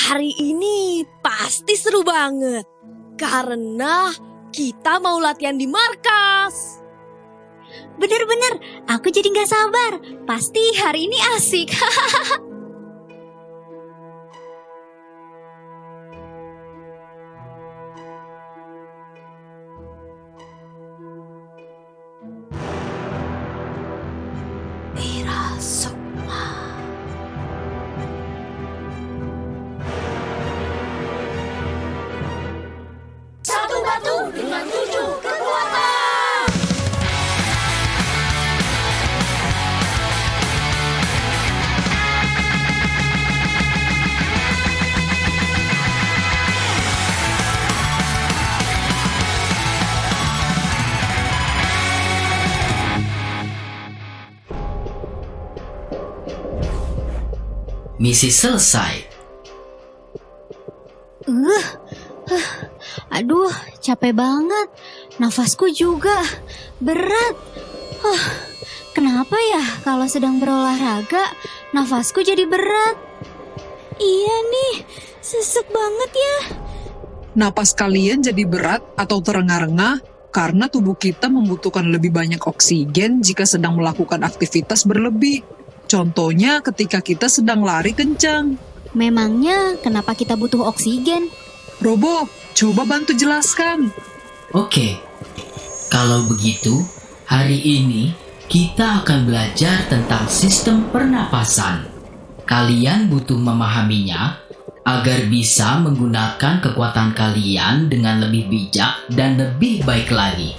Hari ini pasti seru banget karena kita mau latihan di markas. Bener-bener, aku jadi gak sabar. Pasti hari ini asik. Era Sukma. Satu batu dengan 7 kekuatan. Misi selesai. Aduh, capek banget. Nafasku juga berat. Kenapa ya kalau sedang berolahraga, nafasku jadi berat? Iya nih, sesek banget ya. Napas kalian jadi berat atau terengah-engah karena tubuh kita membutuhkan lebih banyak oksigen jika sedang melakukan aktivitas berlebih. Contohnya ketika kita sedang lari kencang. Memangnya kenapa kita butuh oksigen? Robo, coba bantu jelaskan. Oke, kalau begitu, hari ini kita akan belajar tentang sistem pernapasan. Kalian butuh memahaminya agar bisa menggunakan kekuatan kalian dengan lebih bijak dan lebih baik lagi.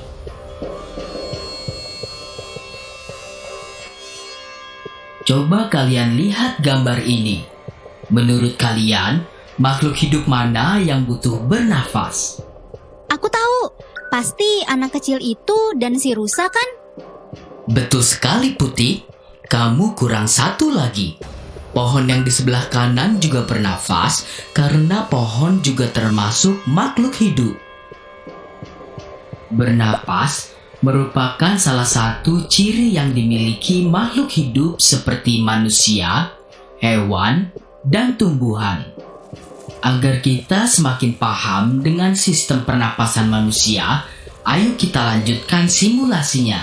Coba kalian lihat gambar ini. Menurut kalian, makhluk hidup mana yang butuh bernafas? Aku tahu, pasti anak kecil itu dan si rusa kan? Betul sekali Putih, kamu kurang satu lagi. Pohon yang di sebelah kanan juga bernafas karena pohon juga termasuk makhluk hidup. Bernapas merupakan salah satu ciri yang dimiliki makhluk hidup seperti manusia, hewan, dan tumbuhan. Agar kita semakin paham dengan sistem pernapasan manusia, ayo kita lanjutkan simulasinya.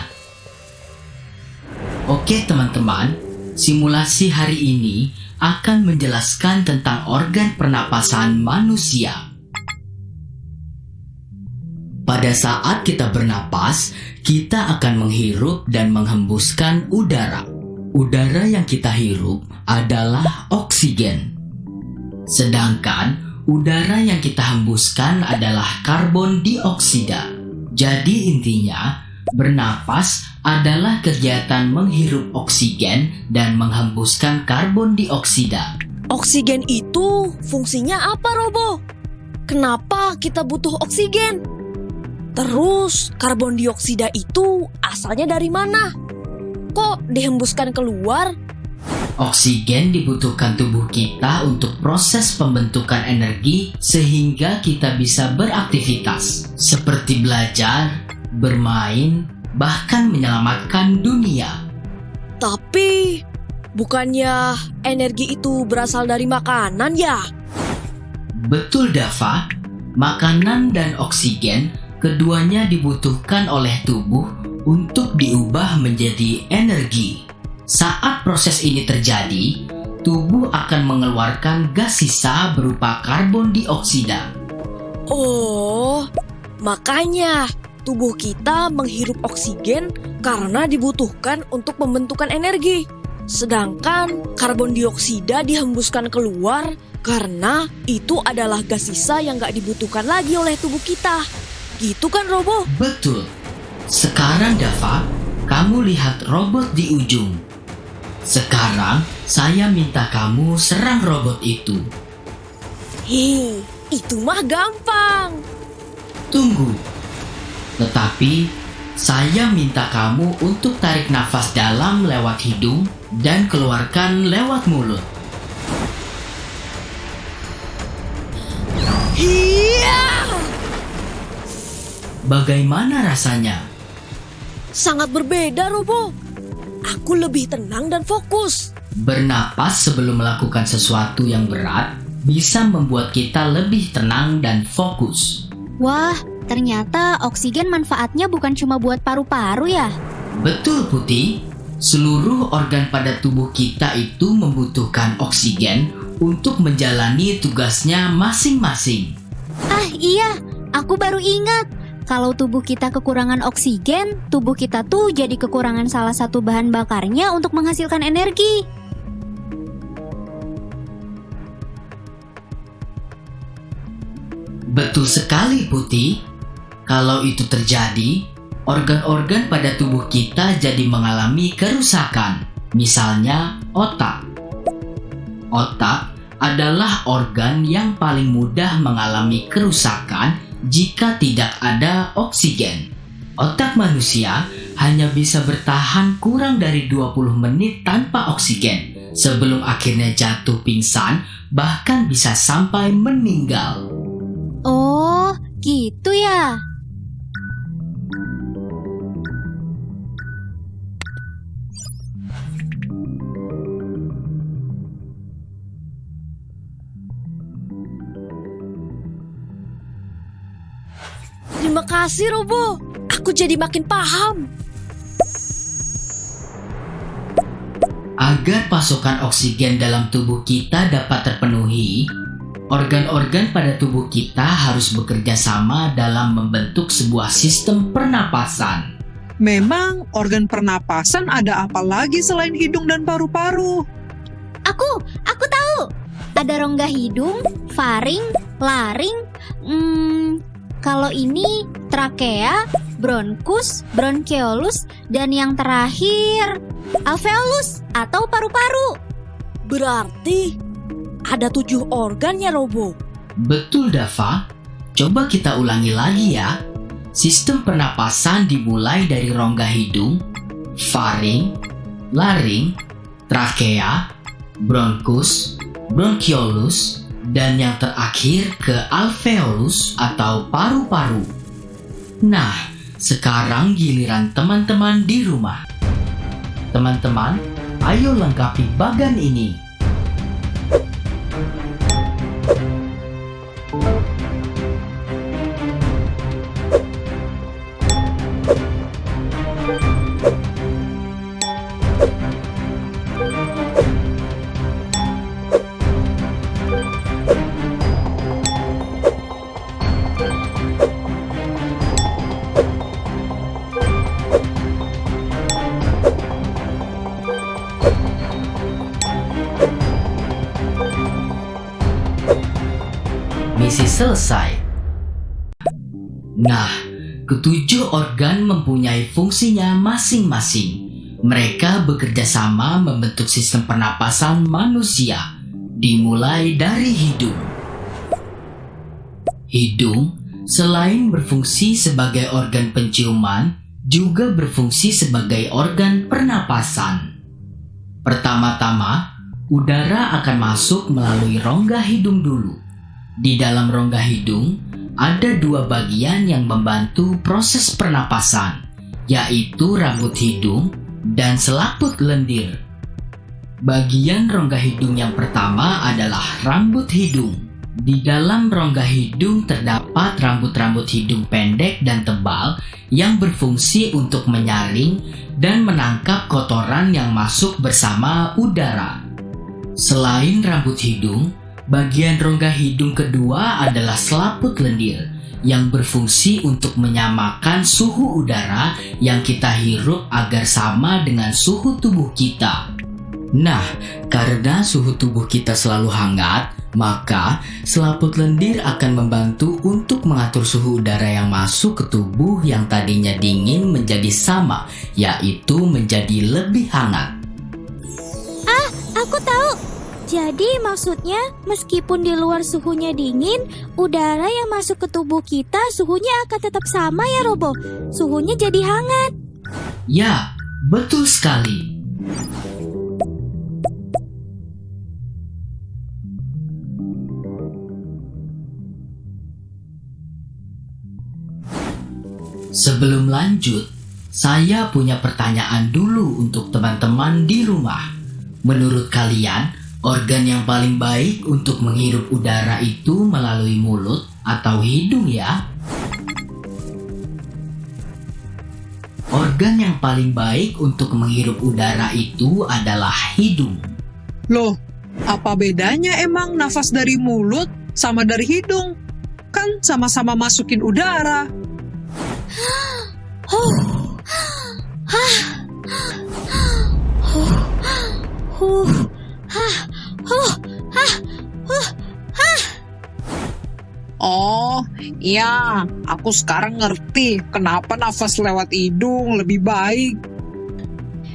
Oke teman-teman, simulasi hari ini akan menjelaskan tentang organ pernapasan manusia. Pada saat kita bernapas, kita akan menghirup dan menghembuskan udara. Udara yang kita hirup adalah oksigen. Sedangkan udara yang kita hembuskan adalah karbon dioksida. Jadi intinya, bernapas adalah kegiatan menghirup oksigen dan menghembuskan karbon dioksida. Oksigen itu fungsinya apa, Robo? Kenapa kita butuh oksigen? Terus karbon dioksida itu asalnya dari mana? Kok dihembuskan keluar? Oksigen dibutuhkan tubuh kita untuk proses pembentukan energi sehingga kita bisa beraktivitas seperti belajar, bermain, bahkan menyelamatkan dunia. Tapi bukannya energi itu berasal dari makanan ya? Betul Dava, makanan dan oksigen keduanya dibutuhkan oleh tubuh untuk diubah menjadi energi. Saat proses ini terjadi, tubuh akan mengeluarkan gas sisa berupa karbon dioksida. Oh, makanya tubuh kita menghirup oksigen karena dibutuhkan untuk pembentukan energi. Sedangkan karbon dioksida dihembuskan keluar karena itu adalah gas sisa yang gak dibutuhkan lagi oleh tubuh kita. Gitu kan, Robo? Betul. Sekarang Dava, kamu lihat robot di ujung. Sekarang saya minta kamu serang robot itu. Itu mah gampang. Tunggu. Tetapi saya minta kamu untuk tarik nafas dalam lewat hidung dan keluarkan lewat mulut. Iya! Bagaimana rasanya? Sangat berbeda, Robo. Aku lebih tenang dan fokus. Bernapas sebelum melakukan sesuatu yang berat bisa membuat kita lebih tenang dan fokus. Wah, ternyata oksigen manfaatnya bukan cuma buat paru-paru ya? Betul, Putih. Seluruh organ pada tubuh kita itu membutuhkan oksigen untuk menjalani tugasnya masing-masing. Ah iya, aku baru ingat. Kalau tubuh kita kekurangan oksigen, tubuh kita tuh jadi kekurangan salah satu bahan bakarnya untuk menghasilkan energi. Betul sekali, Putih. Kalau itu terjadi, organ-organ pada tubuh kita jadi mengalami kerusakan. Misalnya, otak. Otak adalah organ yang paling mudah mengalami kerusakan jika tidak ada oksigen. Otak manusia hanya bisa bertahan kurang dari 20 menit tanpa oksigen sebelum akhirnya jatuh pingsan, bahkan bisa sampai meninggal. Oh, gitu ya. Terima kasih, Robo. Aku jadi makin paham. Agar pasokan oksigen dalam tubuh kita dapat terpenuhi, organ-organ pada tubuh kita harus bekerja sama dalam membentuk sebuah sistem pernapasan. Memang organ pernapasan ada apa lagi selain hidung dan paru-paru? Aku tahu. Ada rongga hidung, faring, laring, kalau ini trakea, bronkus, bronkeolus, dan yang terakhir alveolus atau paru-paru. Berarti ada 7 organ ya, Robo? Betul, Dava. Coba kita ulangi lagi ya. Sistem pernapasan dimulai dari rongga hidung, faring, laring, trakea, bronkus, bronkiolus, dan yang terakhir ke alveolus atau paru-paru. Nah, sekarang giliran teman-teman di rumah. Teman-teman, ayo lengkapi bagan ini. Misi selesai. Nah, ketujuh organ mempunyai fungsinya masing-masing. Mereka bekerja sama membentuk sistem pernapasan manusia, dimulai dari hidung. Hidung, selain berfungsi sebagai organ penciuman, juga berfungsi sebagai organ pernapasan. Pertama-tama, udara akan masuk melalui rongga hidung dulu. Di dalam rongga hidung, ada 2 bagian yang membantu proses pernapasan, yaitu rambut hidung dan selaput lendir. Bagian rongga hidung yang pertama adalah rambut hidung. Di dalam rongga hidung terdapat rambut-rambut hidung pendek dan tebal yang berfungsi untuk menyaring dan menangkap kotoran yang masuk bersama udara. Selain rambut hidung, bagian rongga hidung kedua adalah selaput lendir yang berfungsi untuk menyamakan suhu udara yang kita hirup agar sama dengan suhu tubuh kita. Nah, karena suhu tubuh kita selalu hangat, maka selaput lendir akan membantu untuk mengatur suhu udara yang masuk ke tubuh yang tadinya dingin menjadi sama, yaitu menjadi lebih hangat. Aku tahu. Jadi maksudnya meskipun di luar suhunya dingin, udara yang masuk ke tubuh kita suhunya akan tetap sama ya, Robo? Suhunya jadi hangat. Ya, betul sekali. Sebelum lanjut, saya punya pertanyaan dulu untuk teman-teman di rumah. Menurut kalian, Organ yang paling baik untuk menghirup udara itu melalui mulut atau hidung ya. Organ yang paling baik untuk menghirup udara itu adalah hidung. Loh, apa bedanya emang nafas dari mulut sama dari hidung? Kan sama-sama masukin udara. Oh, iya, aku sekarang ngerti kenapa nafas lewat hidung lebih baik.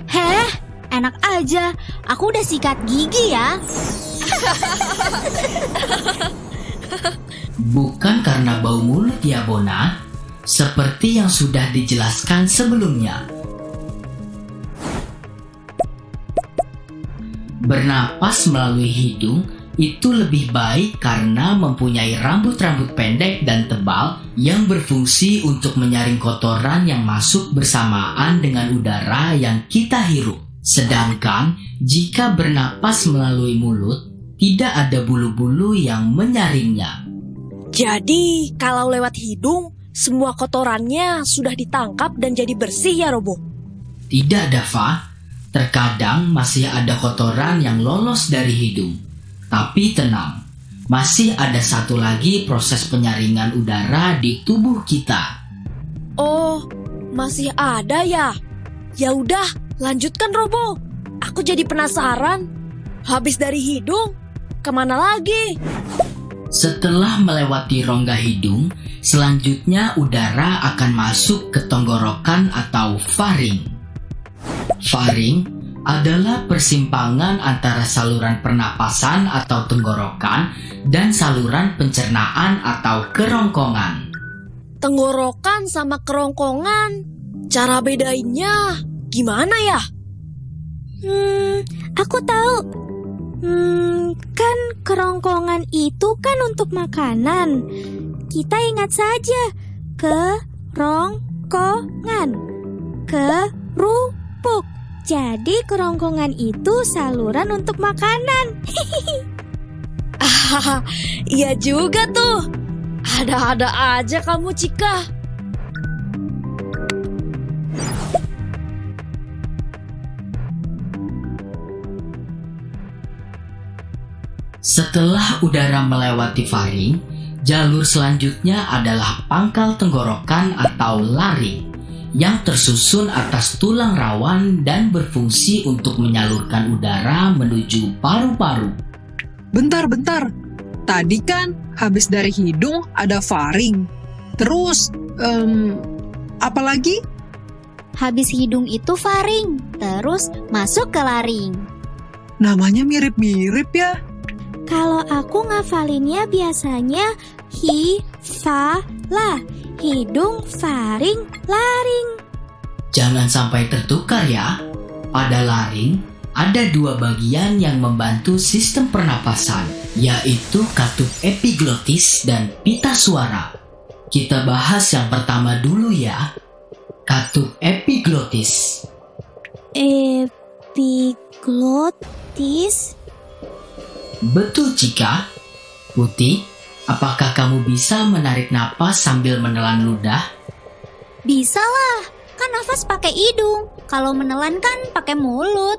Heh, enak aja. Aku udah sikat gigi ya. Bukan karena bau mulut ya Bona, seperti yang sudah dijelaskan sebelumnya. Bernapas melalui hidung itu lebih baik karena mempunyai rambut-rambut pendek dan tebal yang berfungsi untuk menyaring kotoran yang masuk bersamaan dengan udara yang kita hirup. Sedangkan jika bernapas melalui mulut, tidak ada bulu-bulu yang menyaringnya. Jadi, kalau lewat hidung, semua kotorannya sudah ditangkap dan jadi bersih ya, Robo? Tidak, Dava. Terkadang masih ada kotoran yang lolos dari hidung. Tapi tenang, masih ada satu lagi proses penyaringan udara di tubuh kita. Oh, masih ada ya? Ya udah, lanjutkan Robo. Aku jadi penasaran. Habis dari hidung, kemana lagi? Setelah melewati rongga hidung, selanjutnya udara akan masuk ke tenggorokan atau faring. Faring adalah persimpangan antara saluran pernapasan atau tenggorokan dan saluran pencernaan atau kerongkongan. Tenggorokan sama kerongkongan, cara bedainnya gimana ya? Aku tahu. Kan kerongkongan itu kan untuk makanan. Kita ingat saja, kerongkongan, kerupuk. Jadi kerongkongan itu saluran untuk makanan. Iya juga tuh. Ada-ada aja kamu, Cika. Setelah udara melewati faring, jalur selanjutnya adalah pangkal tenggorokan atau laring yang tersusun atas tulang rawan dan berfungsi untuk menyalurkan udara menuju paru-paru. Bentar. Tadi kan habis dari hidung ada faring. Terus, apa lagi? Habis hidung itu faring, terus masuk ke laring. Namanya mirip-mirip ya. Kalau aku ngafalinnya biasanya hi-fa-la. Hidung, faring, laring. Jangan sampai tertukar ya. Pada laring, ada dua bagian yang membantu sistem pernapasan, yaitu katup epiglotis dan pita suara. Kita bahas yang pertama dulu ya. Katup epiglotis. Epiglotis. Betul, Cika. Putih, apakah kamu bisa menarik napas sambil menelan ludah? Bisa lah, kan nafas pakai hidung. Kalau menelan kan pakai mulut.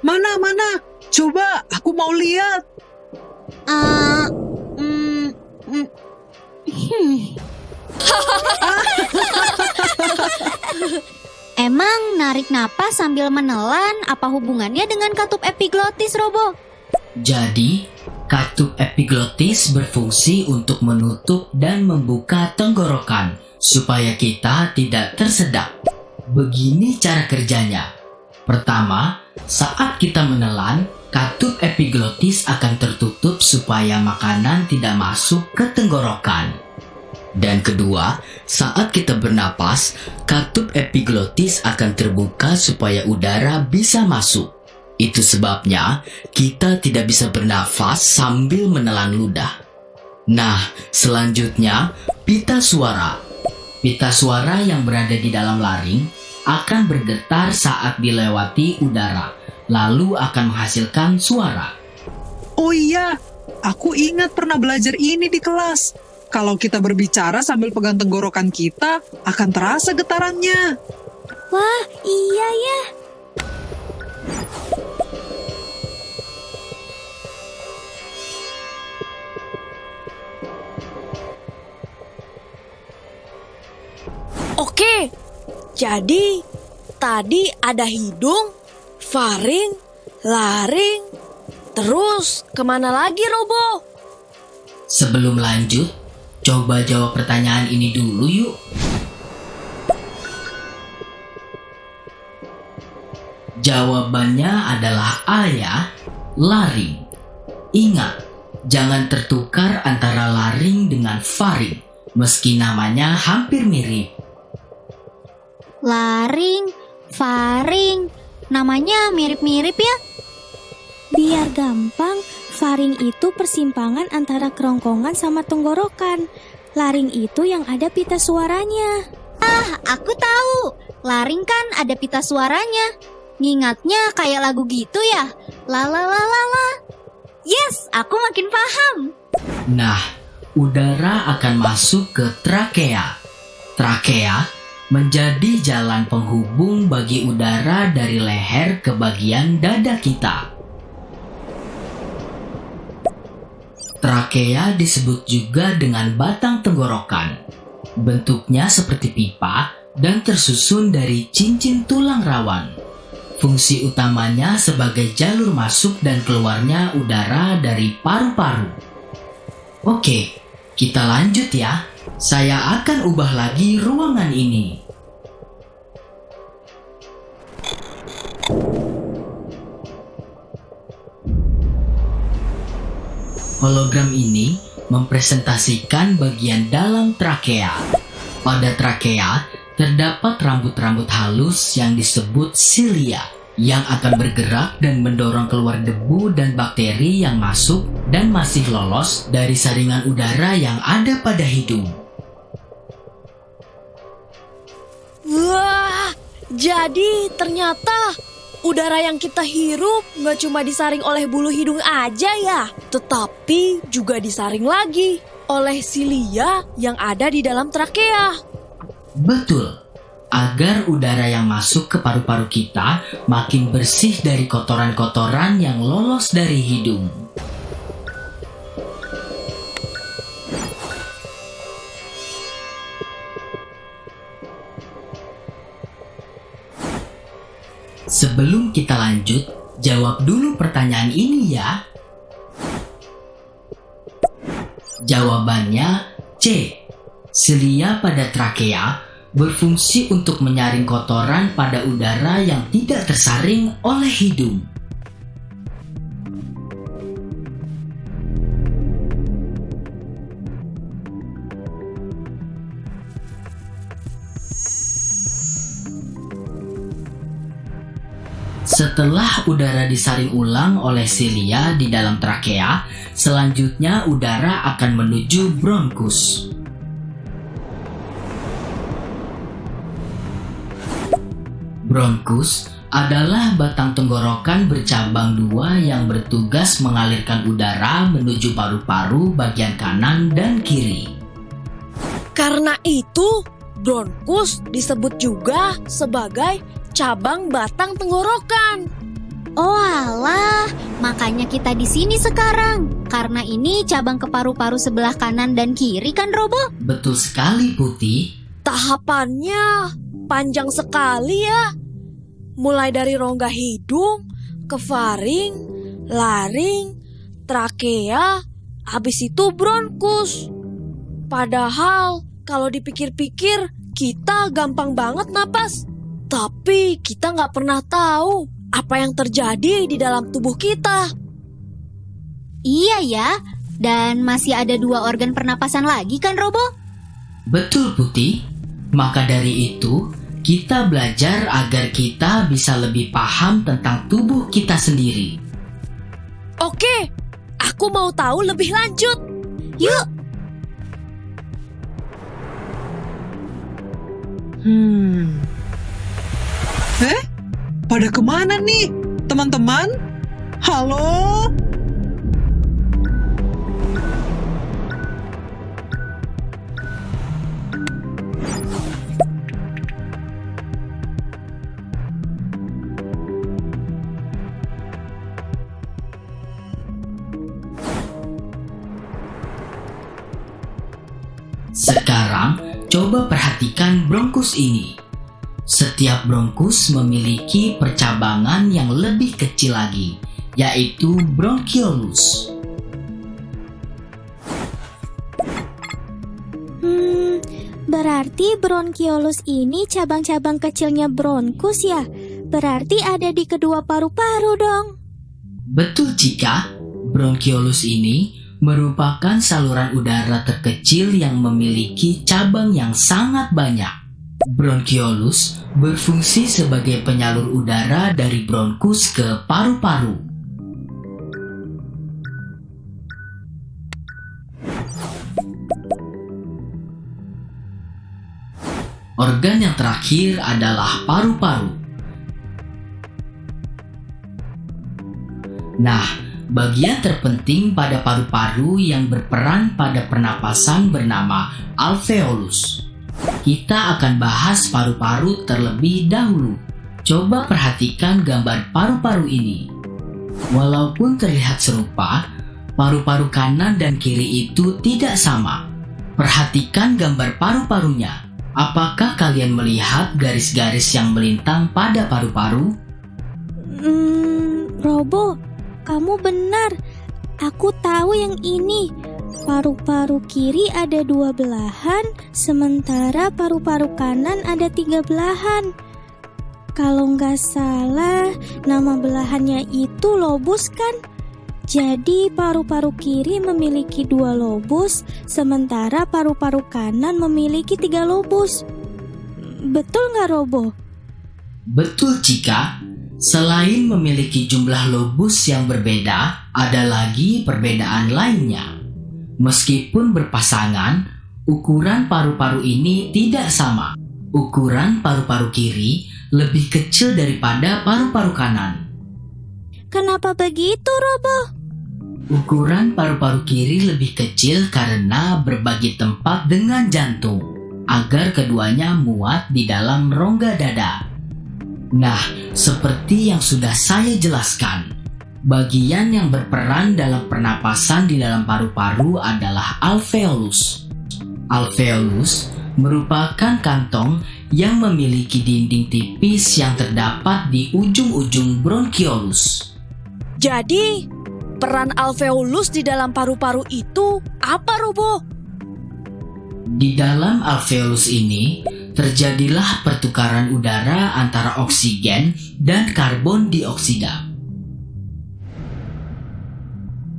Mana? Coba, aku mau lihat. Emang narik napas sambil menelan apa hubungannya dengan katup epiglotis, Robo? Jadi, katup epiglotis berfungsi untuk menutup dan membuka tenggorokan supaya kita tidak tersedak. Begini cara kerjanya. Pertama, saat kita menelan, katup epiglotis akan tertutup supaya makanan tidak masuk ke tenggorokan. Dan kedua, saat kita bernapas, katup epiglotis akan terbuka supaya udara bisa masuk. Itu sebabnya kita tidak bisa bernafas sambil menelan ludah. Nah, selanjutnya pita suara. Pita suara yang berada di dalam laring akan bergetar saat dilewati udara, lalu akan menghasilkan suara. Oh iya, aku ingat pernah belajar ini di kelas. Kalau kita berbicara sambil pegang tenggorokan kita, akan terasa getarannya. Wah, iya ya. Oke, jadi tadi ada hidung, faring, laring, terus kemana lagi Robo? Sebelum lanjut, coba jawab pertanyaan ini dulu yuk. Jawabannya adalah A ya, laring. Ingat, jangan tertukar antara laring dengan faring, meski namanya hampir mirip. Laring, faring, namanya mirip-mirip ya. Biar gampang, faring itu persimpangan antara kerongkongan sama tenggorokan. Laring itu yang ada pita suaranya. Aku tahu, laring kan ada pita suaranya. Ngingatnya kayak lagu gitu ya. La la la la la. Yes, aku makin paham. Nah, udara akan masuk ke trakea. Trakea menjadi jalan penghubung bagi udara dari leher ke bagian dada kita. Trakea disebut juga dengan batang tenggorokan. Bentuknya seperti pipa dan tersusun dari cincin tulang rawan. Fungsi utamanya sebagai jalur masuk dan keluarnya udara dari paru-paru. Oke, kita lanjut ya. Saya akan ubah lagi ruangan ini. Hologram ini mempresentasikan bagian dalam trakea. Pada trakea, terdapat rambut-rambut halus yang disebut silia yang akan bergerak dan mendorong keluar debu dan bakteri yang masuk dan masih lolos dari saringan udara yang ada pada hidung. Wah, jadi ternyata udara yang kita hirup nggak cuma disaring oleh bulu hidung aja ya, tetapi juga disaring lagi oleh silia yang ada di dalam trakea. Betul, agar udara yang masuk ke paru-paru kita makin bersih dari kotoran-kotoran yang lolos dari hidung. Sebelum kita lanjut, jawab dulu pertanyaan ini ya. Jawabannya C. Silia pada trakea berfungsi untuk menyaring kotoran pada udara yang tidak tersaring oleh hidung. Setelah udara disaring ulang oleh silia di dalam trakea, selanjutnya udara akan menuju bronkus. Bronkus adalah batang tenggorokan bercabang dua yang bertugas mengalirkan udara menuju paru-paru bagian kanan dan kiri. Karena itu, bronkus disebut juga sebagai cabang batang tenggorokan. Oh alah, makanya kita di sini sekarang. Karena ini cabang ke paru-paru sebelah kanan dan kiri kan, Robo? Betul sekali, Putih. Tahapannya panjang sekali ya. Mulai dari rongga hidung, ke faring, laring, trakea, habis itu bronkus. Padahal kalau dipikir-pikir kita gampang banget napas. Tapi kita nggak pernah tahu apa yang terjadi di dalam tubuh kita. Iya ya, dan masih ada 2 organ pernapasan lagi kan, Robo? Betul, Putih. Maka dari itu, kita belajar agar kita bisa lebih paham tentang tubuh kita sendiri. Oke, aku mau tahu lebih lanjut. Yuk! Pada kemana nih, teman-teman? Halo? Sekarang, coba perhatikan bronkus ini. Setiap bronkus memiliki percabangan yang lebih kecil lagi, yaitu bronkiolus. Berarti bronkiolus ini cabang-cabang kecilnya bronkus ya? Berarti ada di kedua paru-paru dong. Betul, Cika. Bronkiolus ini merupakan saluran udara terkecil yang memiliki cabang yang sangat banyak. Bronkiolus berfungsi sebagai penyalur udara dari bronkus ke paru-paru. Organ yang terakhir adalah paru-paru. Nah, bagian terpenting pada paru-paru yang berperan pada pernapasan bernama alveolus. Kita akan bahas paru-paru terlebih dahulu. Coba perhatikan gambar paru-paru ini. Walaupun terlihat serupa, paru-paru kanan dan kiri itu tidak sama. Perhatikan gambar paru-parunya. Apakah kalian melihat garis-garis yang melintang pada paru-paru? Robo, kamu benar. Aku tahu yang ini. Paru-paru kiri ada 2 belahan, sementara paru-paru kanan ada 3 belahan. Kalau nggak salah, nama belahannya itu lobus kan? Jadi paru-paru kiri memiliki 2 lobus, sementara paru-paru kanan memiliki 3 lobus. Betul nggak, Robo? Betul, Cika. Selain memiliki jumlah lobus yang berbeda, ada lagi perbedaan lainnya. Meskipun berpasangan, ukuran paru-paru ini tidak sama. Ukuran paru-paru kiri lebih kecil daripada paru-paru kanan. Kenapa begitu, Robo? Ukuran paru-paru kiri lebih kecil karena berbagi tempat dengan jantung, agar keduanya muat di dalam rongga dada. Nah, seperti yang sudah saya jelaskan, bagian yang berperan dalam pernapasan di dalam paru-paru adalah alveolus. Alveolus merupakan kantong yang memiliki dinding tipis yang terdapat di ujung-ujung bronkiolus. Jadi, peran alveolus di dalam paru-paru itu apa, Robo? Di dalam alveolus ini, terjadilah pertukaran udara antara oksigen dan karbon dioksida.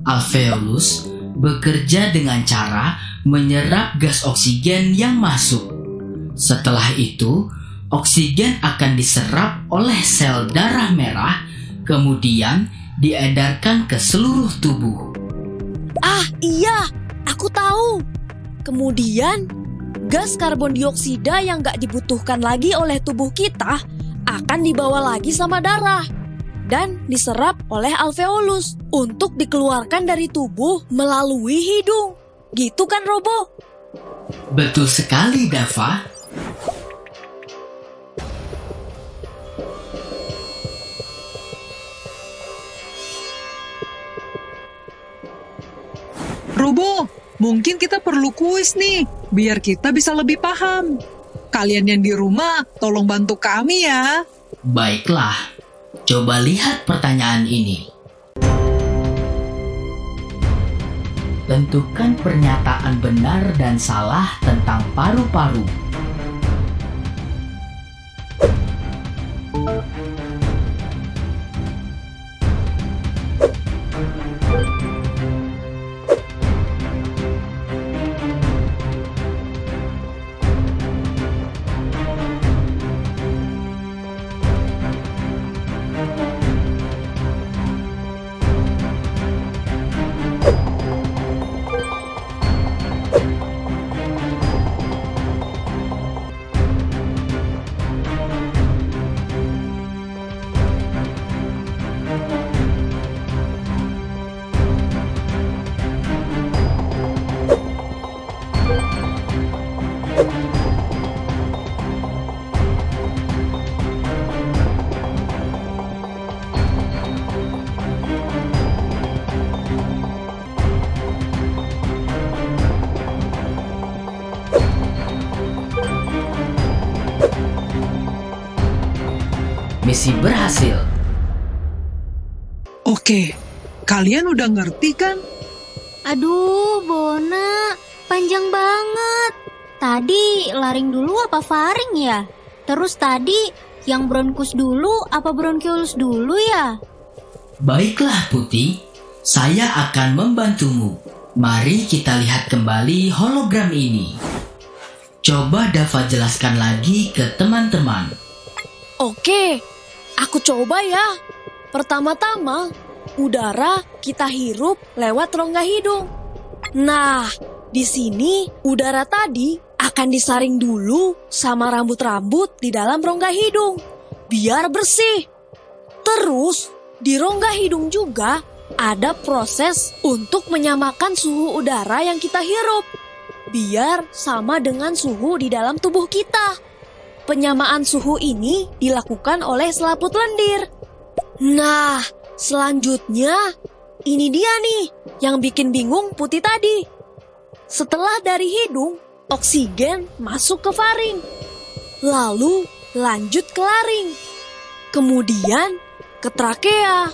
Alveolus bekerja dengan cara menyerap gas oksigen yang masuk. Setelah itu, oksigen akan diserap oleh sel darah merah, kemudian diedarkan ke seluruh tubuh. Ah, iya, aku tahu. Kemudian, gas karbon dioksida yang gak dibutuhkan lagi oleh tubuh kita akan dibawa lagi sama darah dan diserap oleh alveolus untuk dikeluarkan dari tubuh melalui hidung. Gitu kan, Robo? Betul sekali, Dava. Robo, mungkin kita perlu kuis nih, biar kita bisa lebih paham. Kalian yang di rumah, tolong bantu kami ya. Baiklah, coba lihat pertanyaan ini. Tentukan pernyataan benar dan salah tentang paru-paru. misi berhasil. Oke, kalian udah ngerti kan? Aduh, Bona, panjang banget. Tadi laring dulu apa faring ya? Terus tadi yang bronkus dulu apa bronkiolus dulu ya? Baiklah Putih, saya akan membantumu. Mari kita lihat kembali hologram ini. Coba Dava jelaskan lagi ke teman-teman. Oke, aku coba ya. Pertama-tama, udara kita hirup lewat rongga hidung. Nah, di sini udara tadi akan disaring dulu sama rambut-rambut di dalam rongga hidung, biar bersih. Terus, di rongga hidung juga ada proses untuk menyamakan suhu udara yang kita hirup, biar sama dengan suhu di dalam tubuh kita. Penyamaan suhu ini dilakukan oleh selaput lendir. Nah, selanjutnya ini dia nih yang bikin bingung Putih tadi. Setelah dari hidung, oksigen masuk ke faring. Lalu lanjut ke laring. Kemudian ke trakea.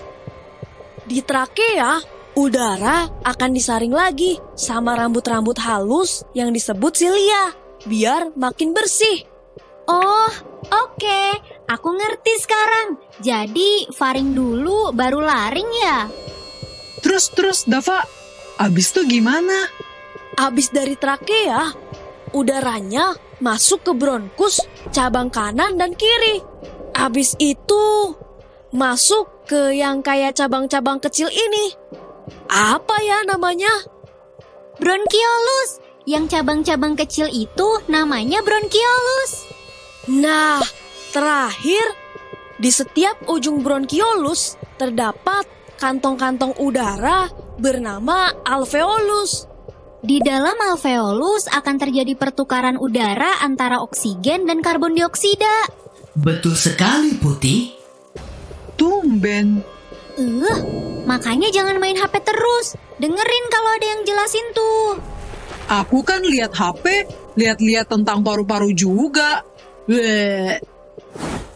Di trakea, udara akan disaring lagi sama rambut-rambut halus yang disebut silia, biar makin bersih. Oh, oke. Aku ngerti sekarang. Jadi faring dulu baru laring ya? Terus Dava, abis itu gimana? Abis dari trakea, udaranya masuk ke bronkus cabang kanan dan kiri. Abis itu masuk ke yang kayak cabang-cabang kecil ini. Apa ya namanya? Bronkiolus. Yang cabang-cabang kecil itu namanya bronkiolus. Nah, terakhir, di setiap ujung bronkiolus terdapat kantong-kantong udara bernama alveolus. Di dalam alveolus akan terjadi pertukaran udara antara oksigen dan karbon dioksida. Betul sekali Putih. Tumben. Makanya jangan main HP terus. Dengerin kalau ada yang jelasin tuh. Aku kan lihat HP, lihat-lihat tentang paru-paru juga. Bleh.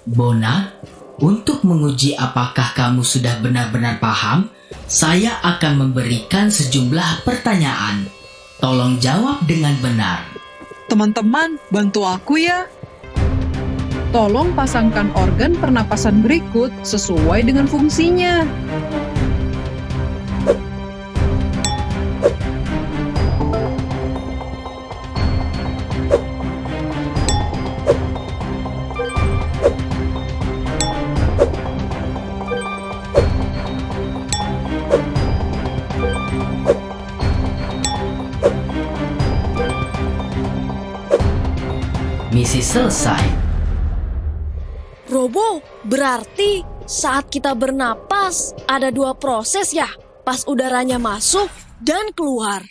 Bona, untuk menguji apakah kamu sudah benar-benar paham, saya akan memberikan sejumlah pertanyaan. Tolong jawab dengan benar. Teman-teman, bantu aku ya. Tolong pasangkan organ pernapasan berikut sesuai dengan fungsinya. Misi selesai. Robo, berarti saat kita bernapas ada dua proses ya, pas udaranya masuk dan keluar.